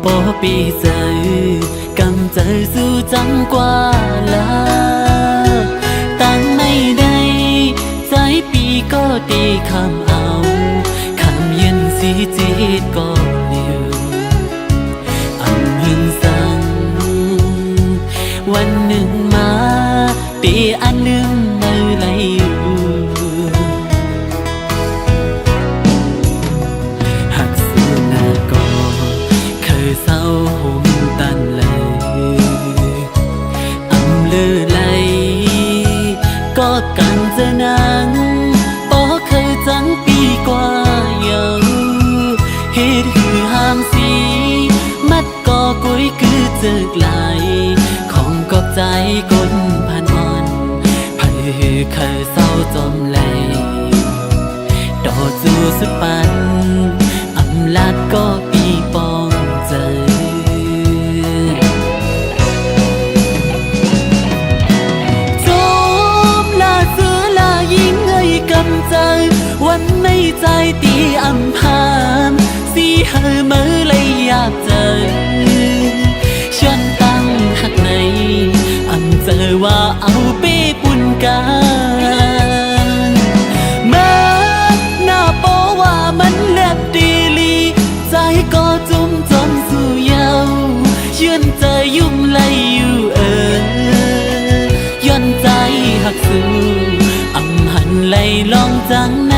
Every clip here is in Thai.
ปอปีเจอกำเจอสู้จังกว่าลาตั้งไม่ได้ใจปีก็ตีคำเอาคำเย็นสีจีดก็อยู่อำหึงสั่งวันหนึ่งมาตีอันหนึ่งมือไหลอยู่หักสู้หน้าก็เคยเศร้าห่มตันเลยอำลือไหลก็กันเจอนังปอเคยจังปีกว่าเยาเหตุหือห้ามสีมัดก็กุยคือเจอกไหลของกอบใจก้นพันอ่อนไผ่เคยเศร้าจมไหลดอจูสุดปันอำลาดก็ปีปองเจอจมลาเสือลายิงให้กำใจวันไม่ใจตีอำพามสีเฮอมือเลยอยากเจอชวนตั้งหักในอำเจอว่าเอาเป้ปุ่นกันมาหน้าโปว่ามันแลบดีลีใจก็จุ่มจมสู่เยายืนใจยุ่มไหลอยู่ย้อนใจหักสู่อำหันไหลลองจังใน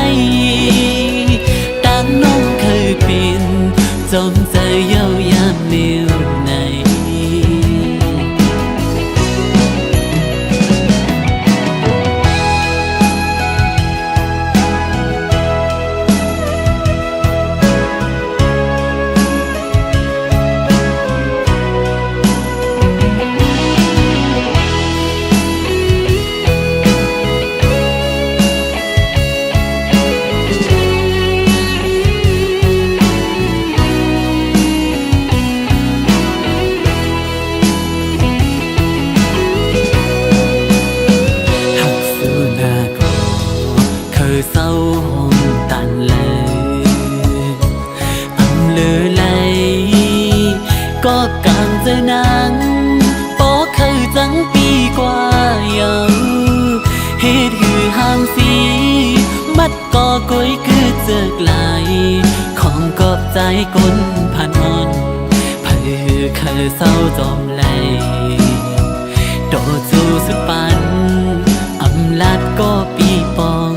ตั้งน้องเคยเป็นจมใจเย้ายามเลี้ยวในเศร้าห่มตันเลยอำลือไหลก็กางเจอนังปอเคยจังปีกว่าเยาเหตุหือห้ามสีมัดก็กุยคือเจอกไหลของกอบใจก้นพันอ่อนไผ่เคยเศร้าจอมไหลโดดสู่สุดปันอำลาดก็ปีปอง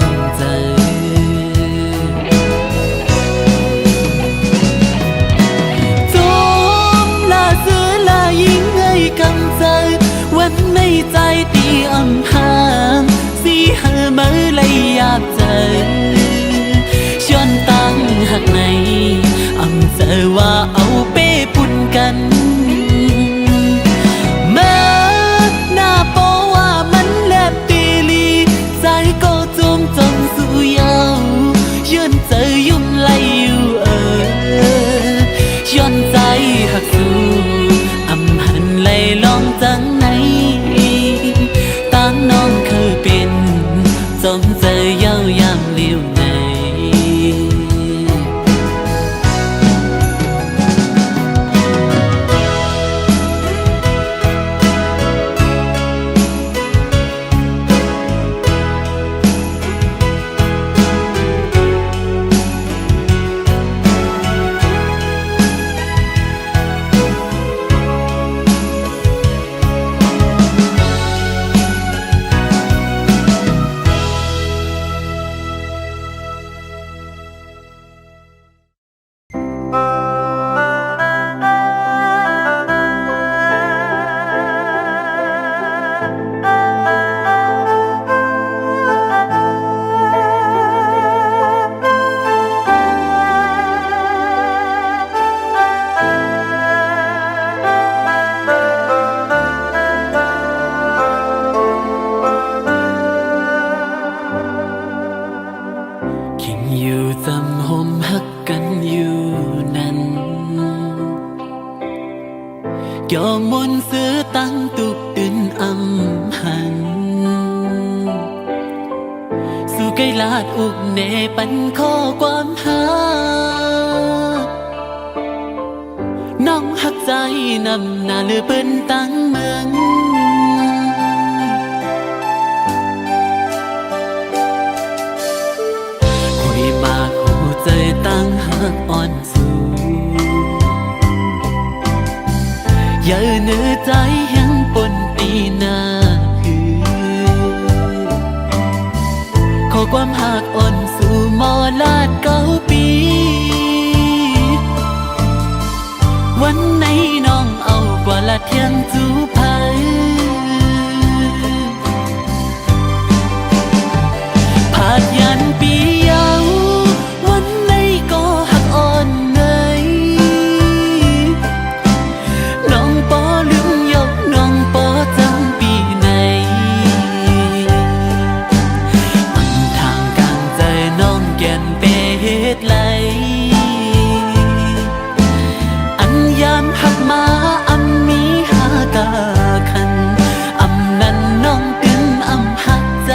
วันไม่ใจตีอำพามสีเฮอมือเลยอยากเจอชวนตั้งหักในอำเจอว่าเอาเป้ปุ่นกันมาหน้าโปว่ามันแลบตีลีใจก็จุ่มจมสู่เยายืนเจอยุ่มไหลอยู่ย้อนใจหักสู่อำหันไหลลองจังในตั้งน้องเคยเป็นจมใจเย้ายามเลี้ยวในยอมมนเสือตั้งตุกตื่นอำหันสู่ไกลลาดอุกเนปันข้อความหาน้องห หักใจนำหน้าเลือเปิ้นตั้งเมืองคุยมากหัวใจตั้งหักอ่อนสูอย่าเนื้อใจยังปนปีหน้าขอความหักอ่อนสู่มอลาด9 ปีวันไหนน้องเอากว่าละเทียงจูภัยผาดยันปีเยาวันไหนก็หักอ่อนเนยน้องปอลืมยกน้องปอจังปีไหนอันทางกลางใจน้องแก่นเปดไหลยามหักมาอำมีหากาคันอำนั้นน้องตึงอำหักใจ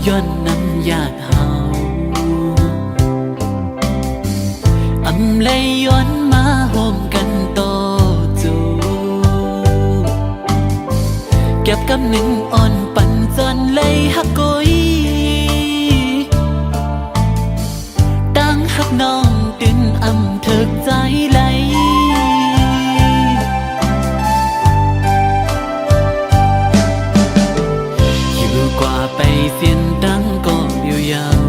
ย้อนน้ำยาเฮาอำเลยย้อนมาโฮมกันโตจูเก็บกำหนึ่งอ่อนปั่นจนเลยหักกุยตั้งหักน้องตึงอำเถิกใจไหลอยู่กว่าไปเสียนดังก็อยู่ยาว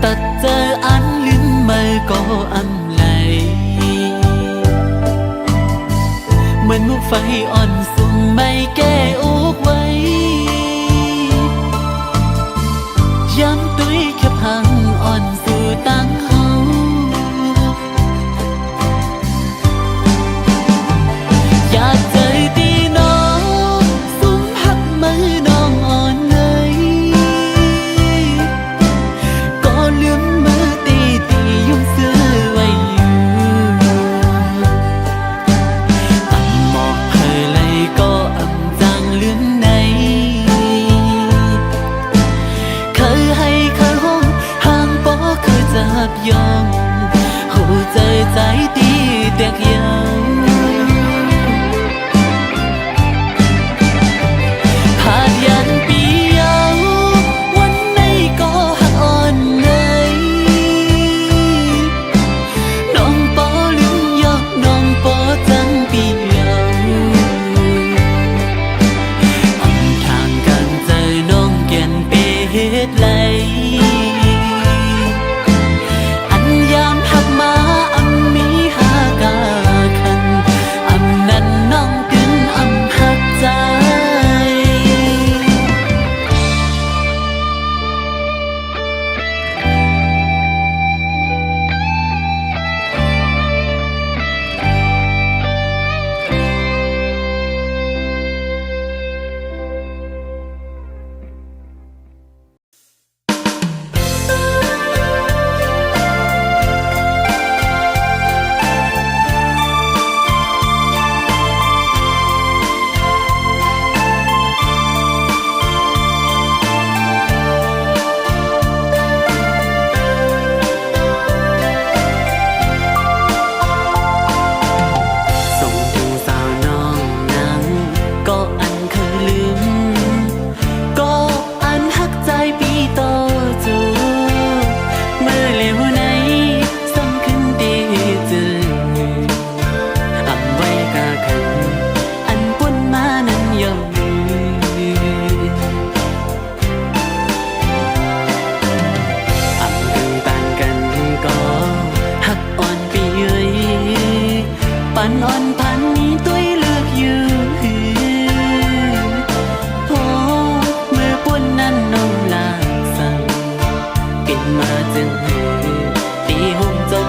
ตัดเจออันลืมมือก็อำไหลเหมือนมุกไฟอ่อนสุ่มไม่แก้อุกไว้ย้ำตุ้ยแค่พังอ่อนสู่ตั้งเฮาอยากเจอตีน้องสุ่มหักมือน้องอ่อนเลยก็ลืมมือตียุ่งเสื้อไว้อยู่อำหมอกเพลเลยก็อำจางลืมในเคยให้เคยห้องห่างปอเคยจับยองหัวใจใจดีแตกยาวผาดยันปีเยาวันไหนก็หักอ่อนเลยน้องปอลืมยกน้องปอจังปีเยาอำทางกันใจน้องแก่นเปดไหลอันยามหักมาอำมีหากาคันอำนั้นน้องตึงอำหักใจส่งผู้สาวน้องนังก็อันเคยลืมก็อันหักใจปีต่อจูเมื่อเร็วไหนสำคัญดีจืออำไว้กาคันอันปุ่นมานั้นยอมอำกันต่างกันก็หักอ่อนปีเอ้ยปันอ่อนพันนี้ตุ้ยเลือกอยู่โอ้เมื่อปุ่นนั้นน้องลาสั่งปิดมาจึงตีห่มจม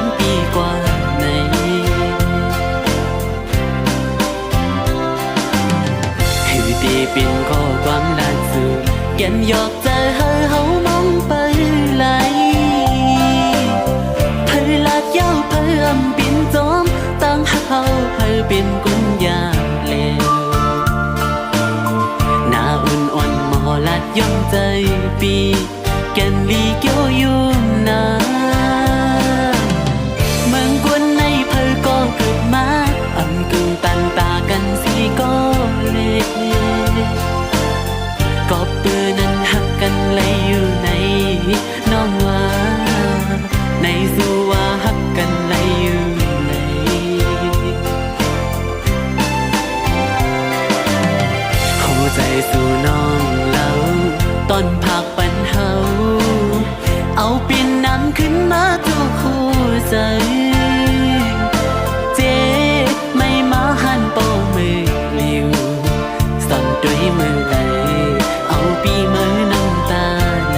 นหยอกใจเฮามองไปไหลเพอลาดยาวเพออำปินจอมตั้งหักเฮาเพอเป็นกุญยาเลวหน้าอุ่นอ่อนหมอลาดย่อมใจปีแก่นลีเกี่ยวยุ่มนาเมืองกวนในเพอก็เกิดมาอำกึ่งตันตากันสีก็เลก็เปื้อนั้นหักกันเลยอยู่ในน้องว่าในสู่ว่าหักกันเลยอยู่ในหัวใจสู่น้องเราตอนพักปันเฮาเอาปิ่นน้ำขึ้นมาทุกหัวใจเจ๊ไม่มาหันโป้มือเลี้ยวซ่อนด้วยมือไหลเอาปีมือน้ำตาไหล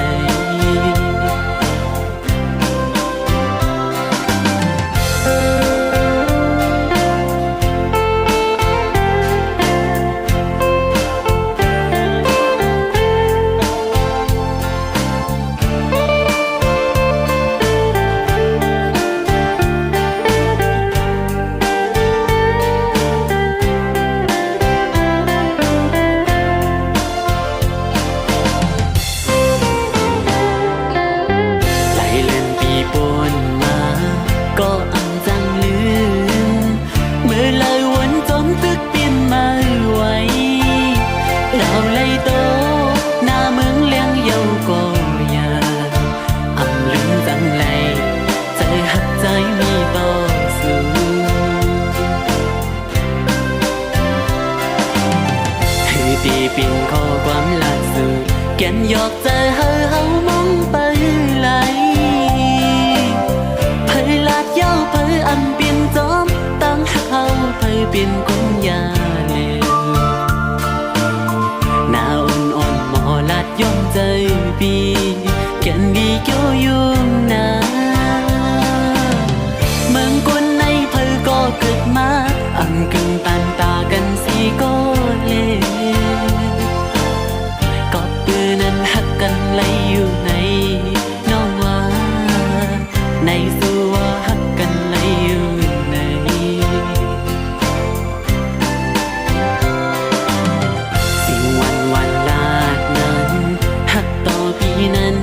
ตีปิ่นข้อความล่าสุดแก่นหยอกใจเฮามองไปไหลเพอลาดยาวเพออำปิ่นจอมตั้งหักเฮาเพอเป็นกุญยาเลวหน้าอุ่นอ่อนหมอลาดย่อมใจปีแก่นดีเกี่ยวยุ่มนาเมืองกวนในเพอก็เกิดมาอำกึ่งตันตากันสีก็เลก็เปื้อนั้นหักกันเลยอยู่ในน้องว่าในสู่ว่าหักกันเลยอยู่ในสิ่งวันลาดนั้นหักต่อพี่นั้น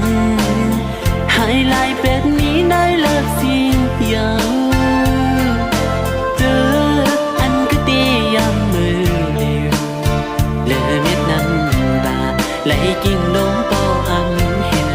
หายลายเป็ดนี้ได้เลิกสิ่งเยาเจออันก็ตียามมือเลี้ยวเลอเม็ดน้ำตาไหลกิ่งลงต่ออำเห็น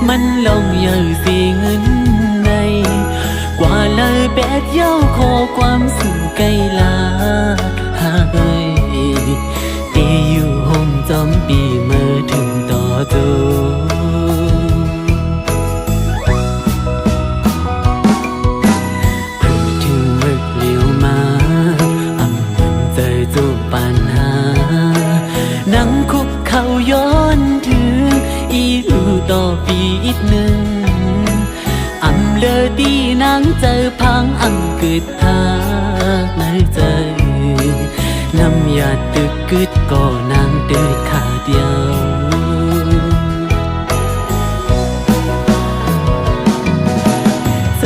มันลงเยอะสิเงินในกว่าเลยแปดเย้าขอความสิ่งไกลลาหาเอ้ยตีอยู่ห้องจอมปีเมื่อถึงต่อจูเพื่อถึงมึกเลี้ยวมาอำมันใจจูบปัญหานั่งคุกเข่าย้อนถึงอีลูต่อปีอีกหนึ่งอำเลอดีนางเจอพังอำกึดทาในใจน้ำยาตึกกึดก็นางเดินขาเดียวใจ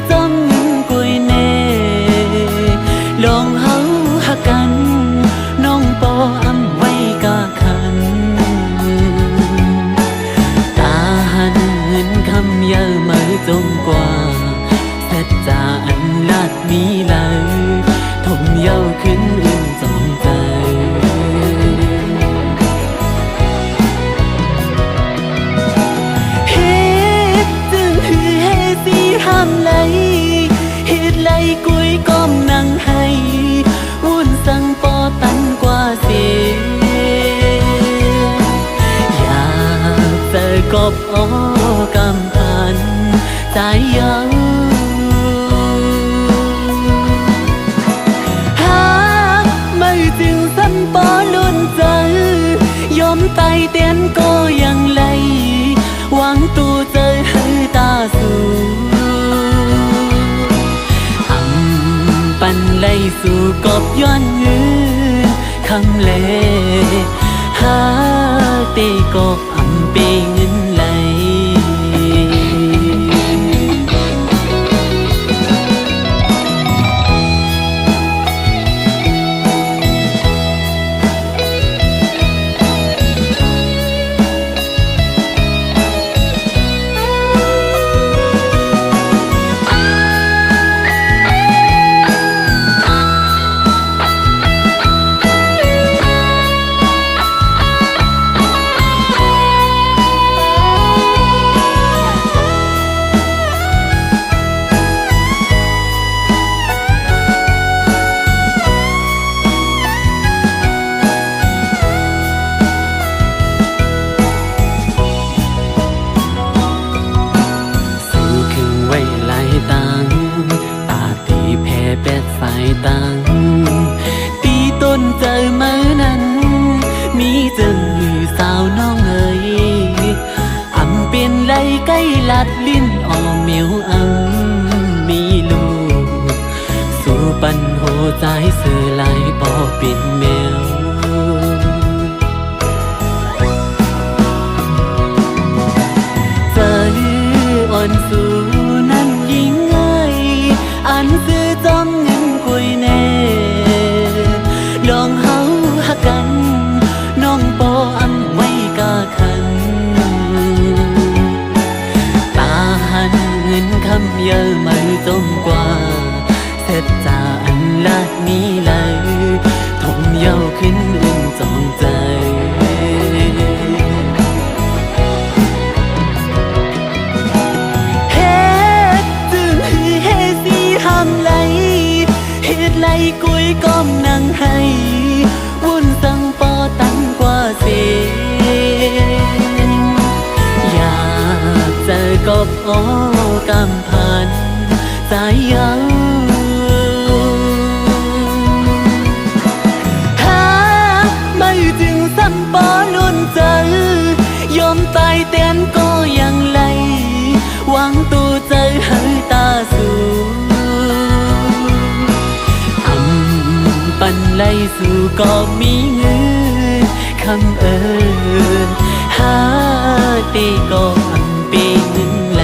จอมเงินกุยเน่ลองเฮาหักกันน้องปออำไว้กะคันตาหันเงินคำเยอะไม่จงกว่าเสร็จจาอันลาดมีเลยถมเยาขึ้นอื่นจงใจเฮ็ดจึงหือเฮสีห้ามไหลเฮ็ดไหลกุยก้มนั่งให้วุ่นสั่งปอตันกว่าเสียอยากเจอกบอ้อกำพันใจเยาจึงสันปอลุ่นใจยอมตายเตียนก็ยังไหลหวังตูเจอให้ตาสู่อำปันไหลสู่กบย้อนยืนคำเลหาตีกบอำเปเงินไหลตังตีต้นเจอเมื่อนั้นมีจึงหือสาวน้องเอ๋ยอำเป็นไรใกล้ลัดลิ้นออมเหมียวอำมีลูกสู่ปันโหใจเสือไหลปอเป็นแมวเจออ่อนสู่นั้นยิ่งเอ้ยอันซื้อจอมเงินกุยเน่ลองเฮาหักกันน้องปออำไว้กะคันตาหันเงินคำเยอะไม่จมกว่าเสร็จจาอันลาดนี้เลยถมเยาขึ้นอุ่นจองใจเฮ็ดจึงหือเฮสีห้ามไหลเฮ็ดไหลกุยก้มนั่งให้วุ่นสั่งปอตันกว่าเสียอยากเจอกบอ้อกำพันใจเยาหาไม่จึงสันปอลุ่นใจยอมตายเตียนก็ยังไหลหวังตูเจอให้ตาสู่ปันไหลสู่ก็มีเงินคำเอิญหาตีก็อำเปเงินไหล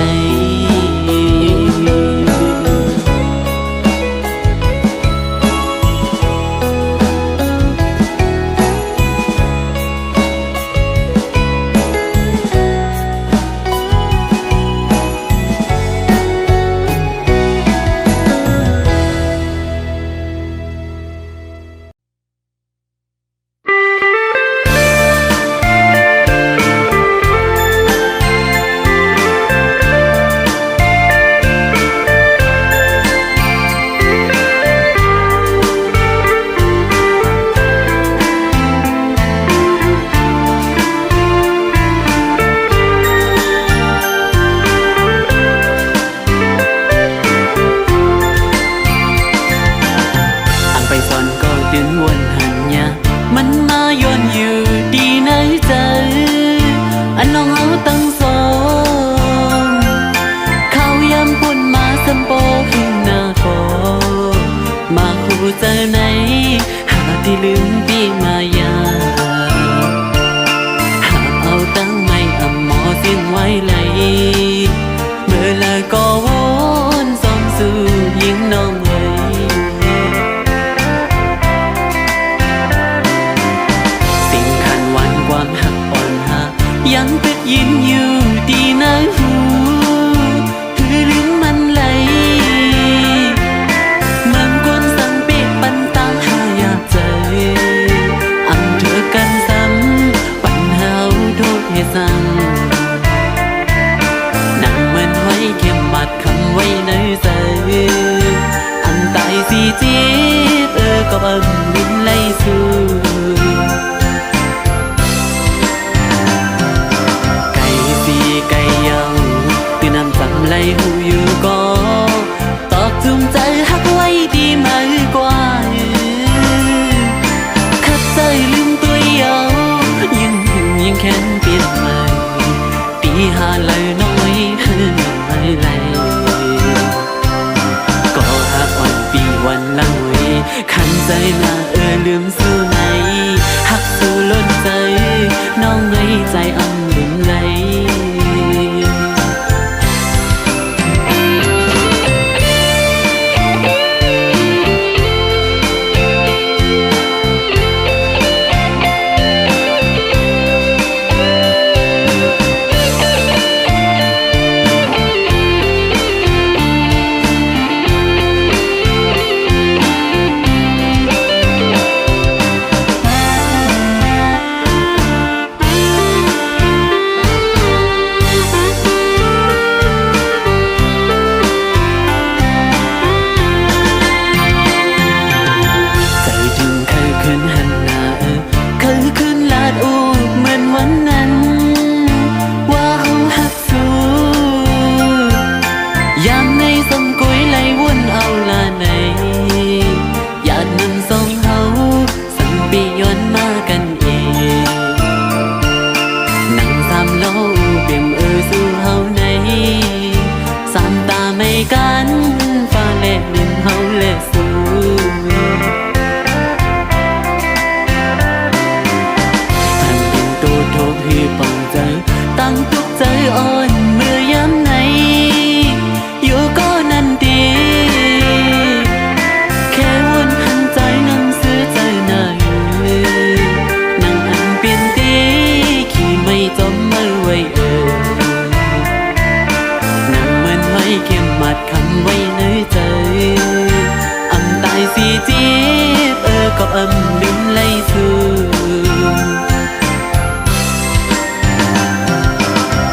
âm đừng lấy thương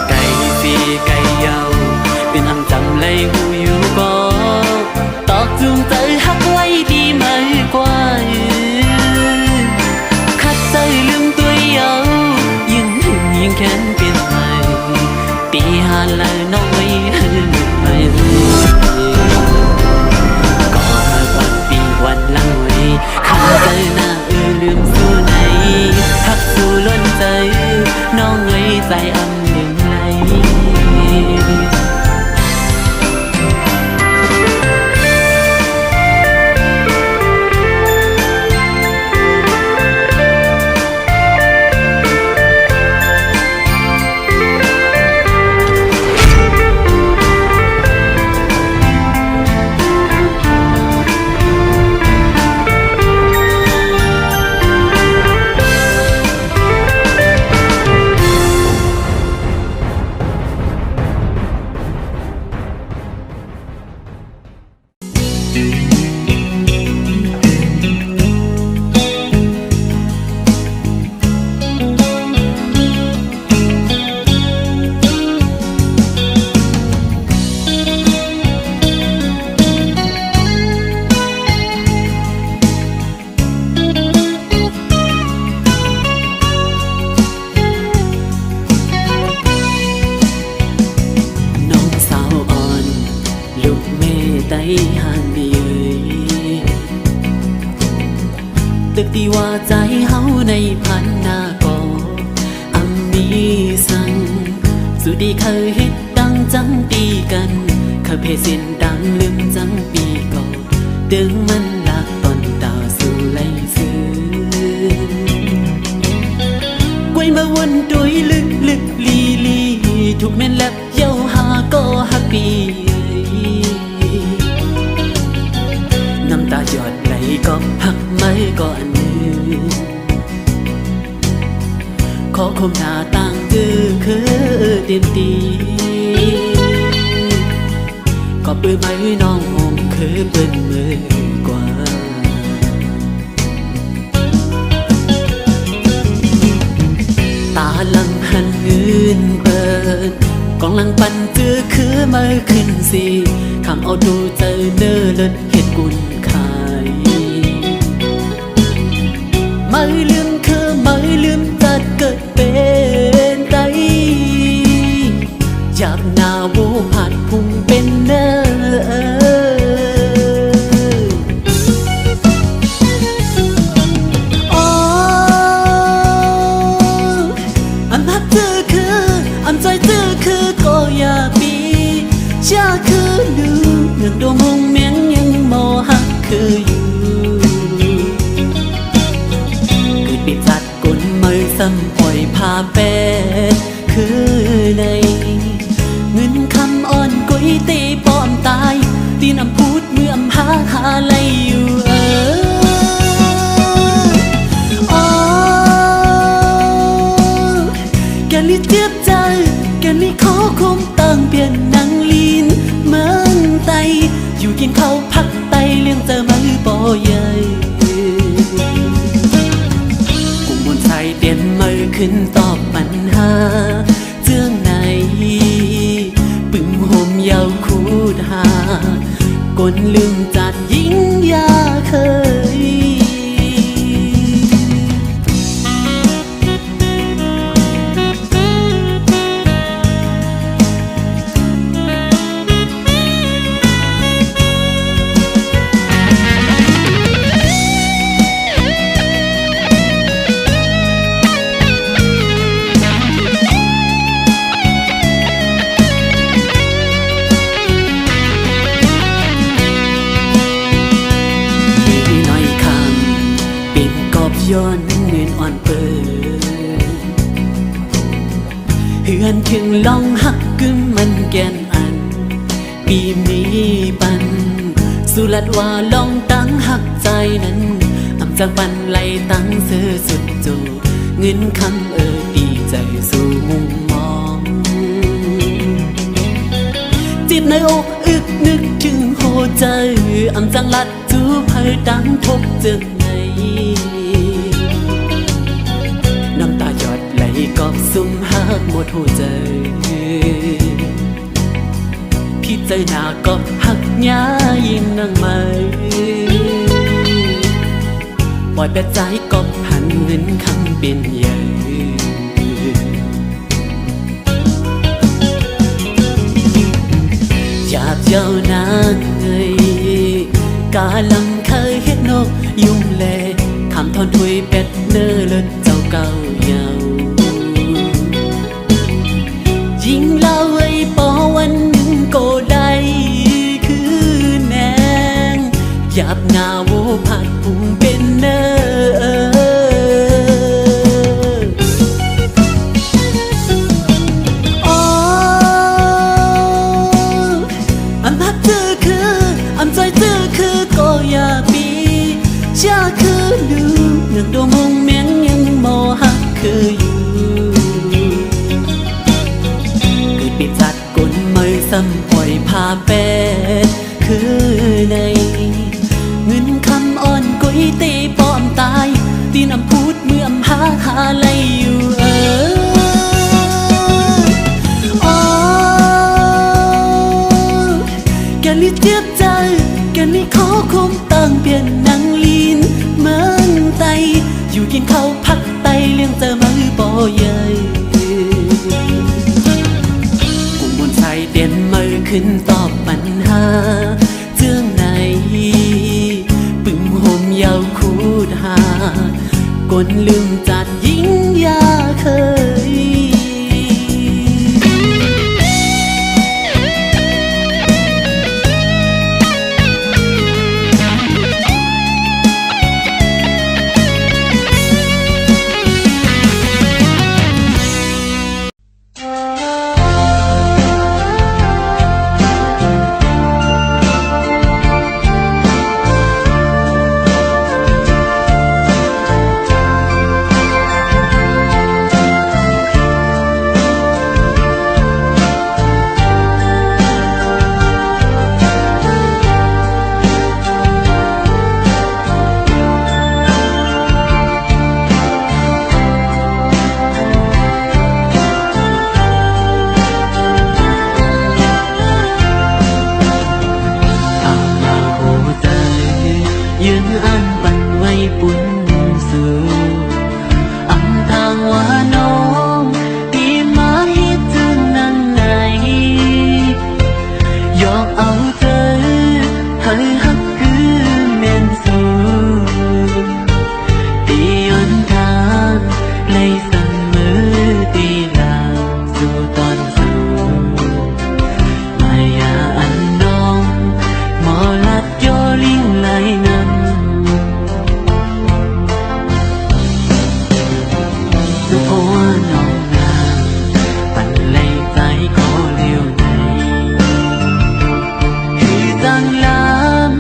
cây phi cây dầu bên âm chậm lấy hù yêu có tọt dương tới hắc quay đi mới qua khát tới lưng tôi yêu nhưng nhưng khen biệt này tí hà lời nói hơn mày có còn vìวันละหน่วยคำใจหน้าลืมสู้ในหักสู้ล้นใจน้องเอ้ยใจอำลืมไหลห่างเดียตึกที่ว่าใจเฮาในพันหน้าก่ออำมีสั่งสุดีเคยเฮ็ดดังจังตีกันเคยเพศสิ้นดังลืมจังปีก่อดึงมันลักตอนตาสู่ไหลซื้อกวยมาวนโดยลึกลึกลีลีทุกแม่นแลบเย้าหาก็ฮักปีน้ำตาหยดไหลก็หักไม่ก่อนนึงขอคมหน้าต่างคือเต็มตีก็ปื้มไม้น้องอมคือเปิ้นมือกว่าตาลังหันอื่นเปิดกองลังปันคือมาขึ้นสิคำเอาดูเจอเนื้อเลิศเหตุกุลขายไม่ลืมคือไม่ลืมจัดเกิดเป็นไตหยาบหน้าวูผัดพุ่งเป็นเนื้ออันพักเจอคืออันใจเจอคือก็อย่าปีชาคือลืมเรื่องดวงหงเมียงยังมอหักคืออยู่คือปิดจัดกุนมือซ้ำปล่อยพาเป็ดคือในเงินคำอ่อนกุยตีปอมตายตีนำพูดเมื่อมหาไหลอยู่แกลิเจ็บใจแกลิขอคมตั้งเปลี่ยนนางลีนเมืองไตอยู่กินข้าวพักไตเลี้ยงเจอมือปอใหญ่กุมบนชายเตียนมือขึ้นตอบปัญหาเจื้องในปึงโฮมยาวคูดหากนลืมจัดยิ่งยาเคยย้อนเนินอ่อนเปิดเฮือนถึงลองหักกึมมันแกนอันปีมีปันสุลัดว่าลองตั้งหักใจนั้นอำจากปันไหลตั้งเสือสุดจูเงินคำดีใจสู่มุมมองจิตในอกอึกนึกถึงโหใจ âm giang lát chú hơi đáng thúc chừng nàyน้ำตาหยดไหลกอบซุ่มหักหมดหัวใจพี่ใจหนาก็หักยายิ่งนั่งไม่ปล่อยแต่ใจก็หันเงินคำเป็นใหญ่อยากเจ้านางเงยกาลังเคยเฮ็ดนกยุ่งแลคำทอนถุยเป็ดเนื้อเลิศเจ้าเก่าเยายิ่งเล่าไว้ปอวันหนึ่งก็ได้คือแนงหยาบงาโวผัดพุงเป็นเนื้อชาคือดูยังดูมงแมงยังโมหักคืออยู่เกิดปีจัดกลมือซ้ำปล่อยพาเป็ดคือในเงินคำอ่อนกุยตีป้อมตายตีนอำพูดเมื่อหาไลอยู่แกลิเจ็บใจแกนี่ขอคงตั้งเปลี่ยนนางลีนเมืองไตอยู่กินข้าวพักไตเลี้ยงเจอมือปอใหญ่กุมบนใส่เด่นมือขึ้นตอบปัญหาเจื้องในปึงห่มยาวคูดหากนลืมจัดยิ่งยาเคยยืนอันปันไว้ปุ่นสู่อำทางว่าน้องตีมาฮิตจึงนั่งไหนยอกเอาเธอให้หักคือแม่นสู่ตีย้อนทางเลยสั่นมือตีลางสู่ตอนสู่มายาอันน้องหมอลัดโยลิงไหลนำเพราะว่าน้องนางปันเลยใจขอเลี้ยวในคือจังลาม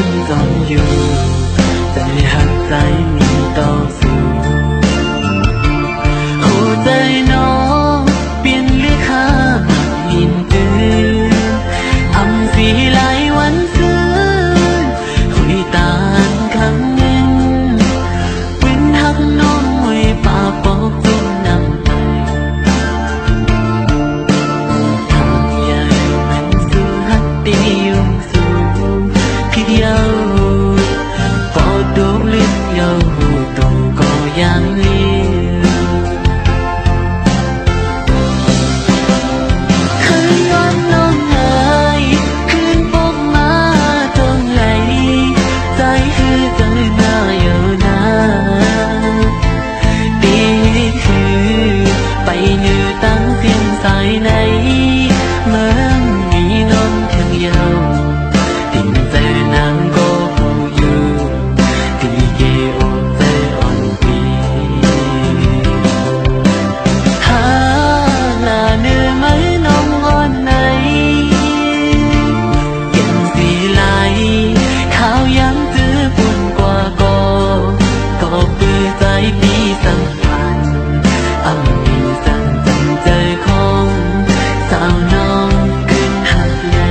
นก่อนอยู่ใจหักใจมีต่อสู้หัวใจน้องเปลี่ยนหรือค่าหินตื่นอำสีหลายวันซื้อคุยตานครั้งหนึ่งเป็นหักน้องไว้ปากบอกจนนำไปทางใหญ่มันสู้หักตียุ่งสูงคิดยาวปอดดูลึกยาวหูตรงก็ยังเลี้ยวเคยย้อนน้องหายคืนปกมาตรงไหลใจคือใจหน้าอยู่นาดีคือไปเหนือตั้งเสียงสายในเมืองมีน้องเพียงยาวติ่งใจนางก็หูอยู่ที่เกโอใจอ่อนปีหาหน้าเนื้อไหมน้องอ่อนไหนเก็บสีไหลข้าวย้ำจื้อปุ่นกว่าก็ปื้อใจปีสัมพันธ์อำมีสั่งจำใจของสาวน้องขึ้นหักใหญ่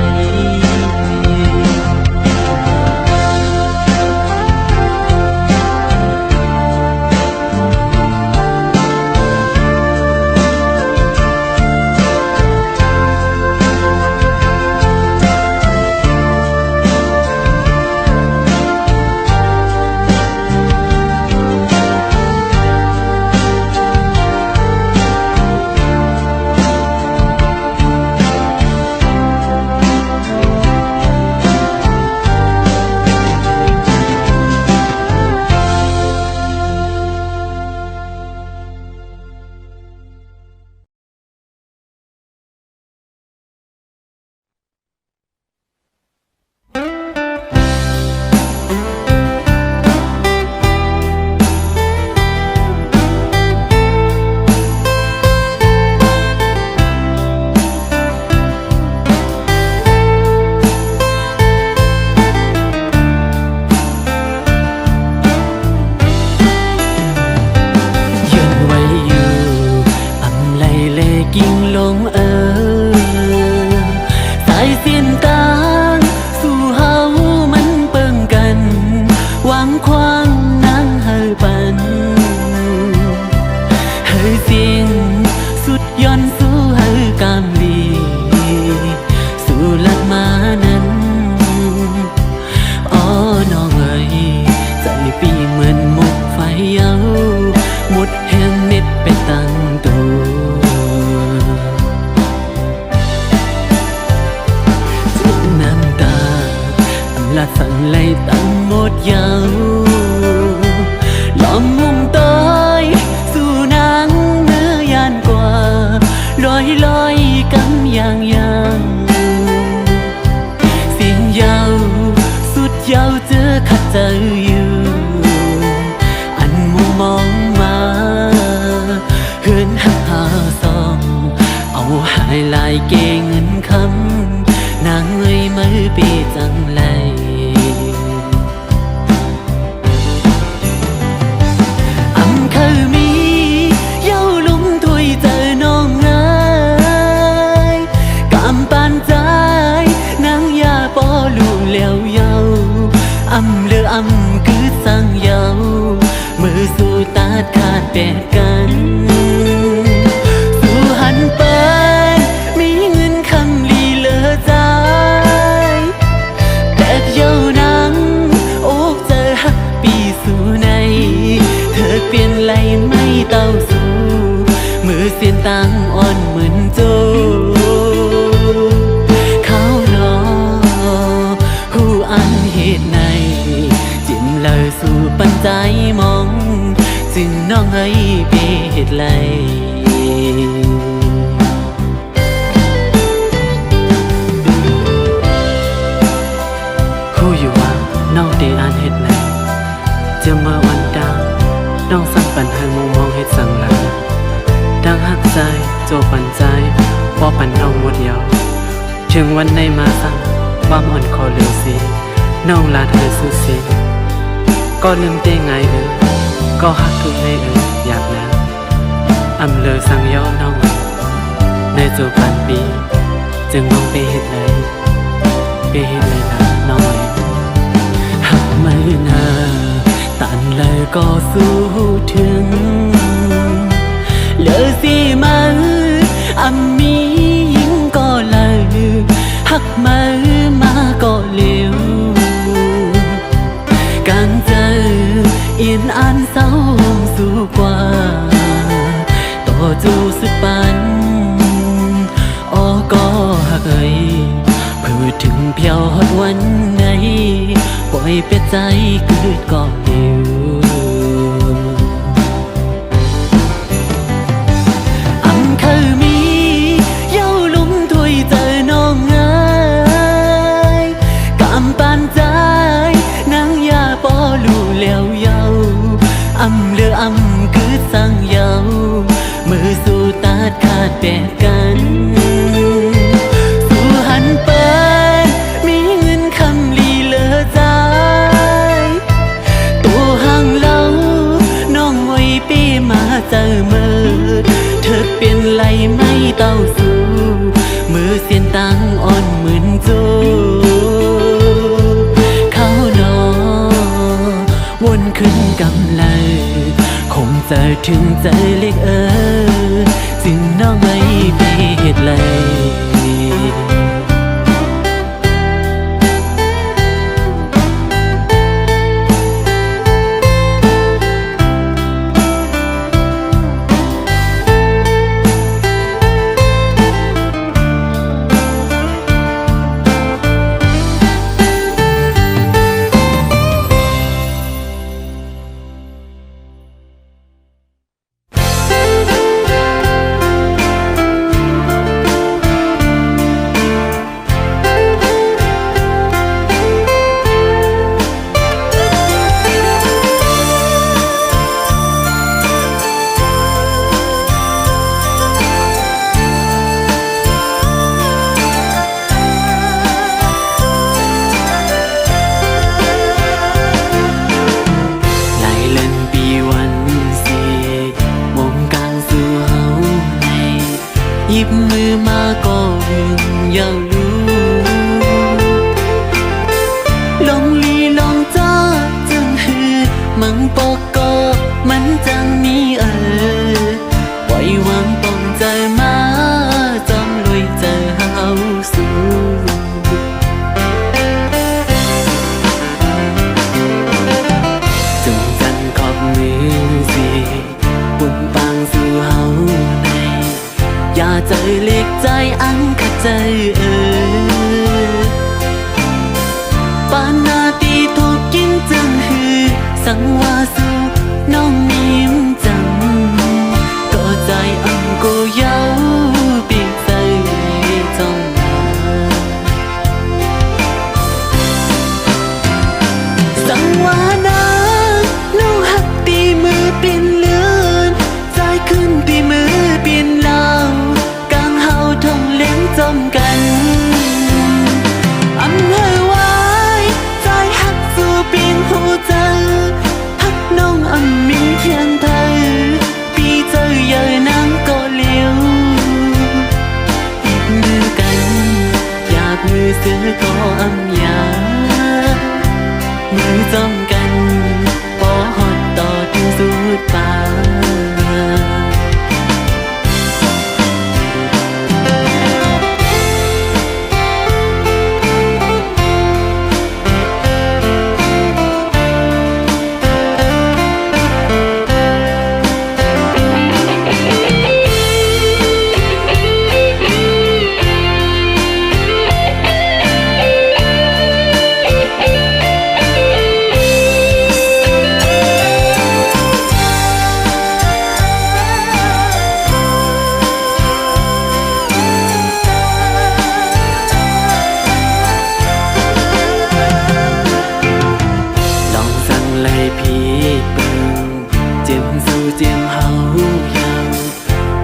ถึงวันในมาสั่งความอ่อนคอเหลือสี น้องลาเธอสุดสิ้นก็ลืมเต้งไงก็ฮักทุกในอยากนะอำเลอสั่งย้อนน้องในจูพันปีจึงน้องไปเฮ็ดเลยนะน้องหักไม่นาตันเลยก็สู้ถึงเหลือสิมาอำมียิงก็เลยหักมาก็เลี้ยวการเจออินอ่านเศร้าสู้กว่าต่อจูสุดปันก็หักเพื่อถึงเพียวฮอดวันไหนปล่อยเปียใจเกิดก็เดียวอำเคยมีเย้าลุ่มถ้วยเจอน้องเอ้ยกำปานใจนางยาปอลู่แล้วเย้าอำเลืออำคือสั่งเย้ามือสู้ตาดขาดแดดกันสู้หันเปิดมีเงินคำลีเลอใจตัวห่างเล่าน้องไว้ปีมาเจอมือเธอเปลี่ยนไหลไม่เต้าสู้มือเสียนตังอ่อนเหมือนจูเขานอวนขึ้นกำเลยคงเจอถึงใจเล็กจึงน้องไม่ไปเหตุเลยหยิบมือมาก็วิ่งยาวลูลองลีลองจ้าจังหือมังปอกก็มันจังมีปล่อยวางต้องใจมาจอมลุยเจอเฮาสู้จงจันขอบมือสิปุ่นปางสู่เฮาอย่าใจเล็กใจอันขัดใจปานนาตีถูกกินจังหือสังวาสู่น้องนิ่มจังก็ใจอันก็เย้าปีกใจจ้องมาสังวานาน้องหักตีมือเปลี่ยนเลือนใจขึ้นตีมือเปลี่ยนลาวจมกันอำเภอไว้ใจหักสู่ปีนหูเจอหักน้องอำมินเทียนเธอปีเจอเยอะน้ำก็เลี้ยวหยิบมือกันอยากมือซื้อก็อำยามือจมกันพอหดต่อถึงสุดป่า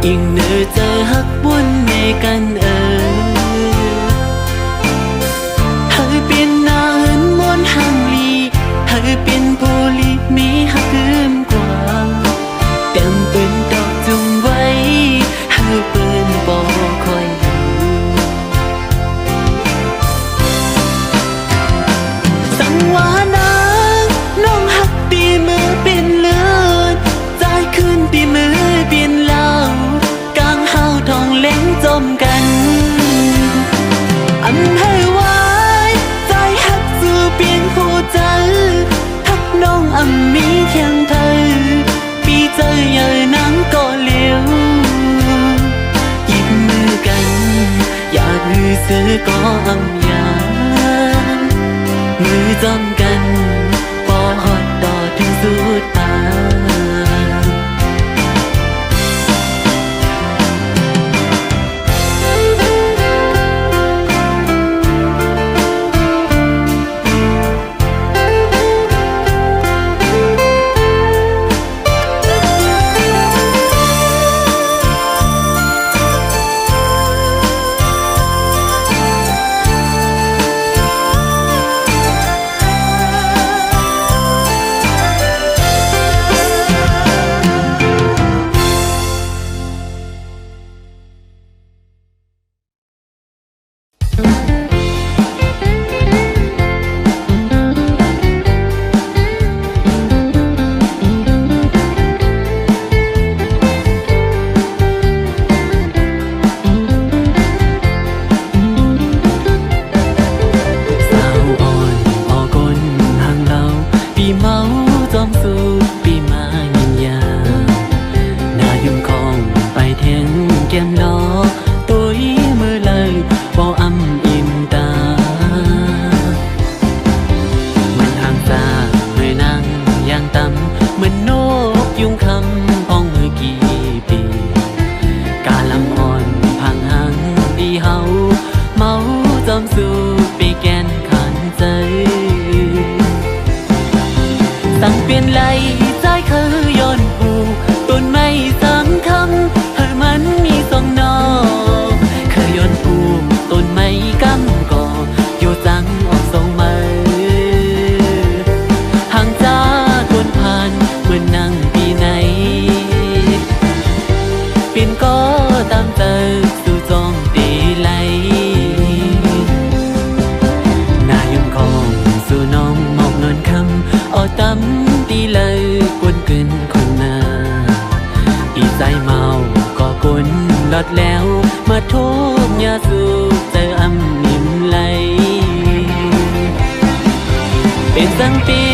ยิ่งเนื้อเจอหักบุญในกันให้เป็นนานมนห ซื้อก็อำยามือจอมกันปอฮอดต่อถึงสุดตาตั้งเปลี่ยนไหลใจคือย้อนผูต้นไม้สังคำให้มันมีสองนอเคยย้อนผูต้นไม้กำก่ออยู่จังออกสองมือห่างจากคนผ่านเหมือนนั่งปีไหนเปลี่ยนก็ตามเติบสู่จองตีไหลหน้ายมของสู่น้องมองนอนคำเอาตำตีเลยกวนกึนคนนาอีใจเมาก็กลลดแล้วมาทุกยาสูบเจออำนิ่มไหลเป็นสังปี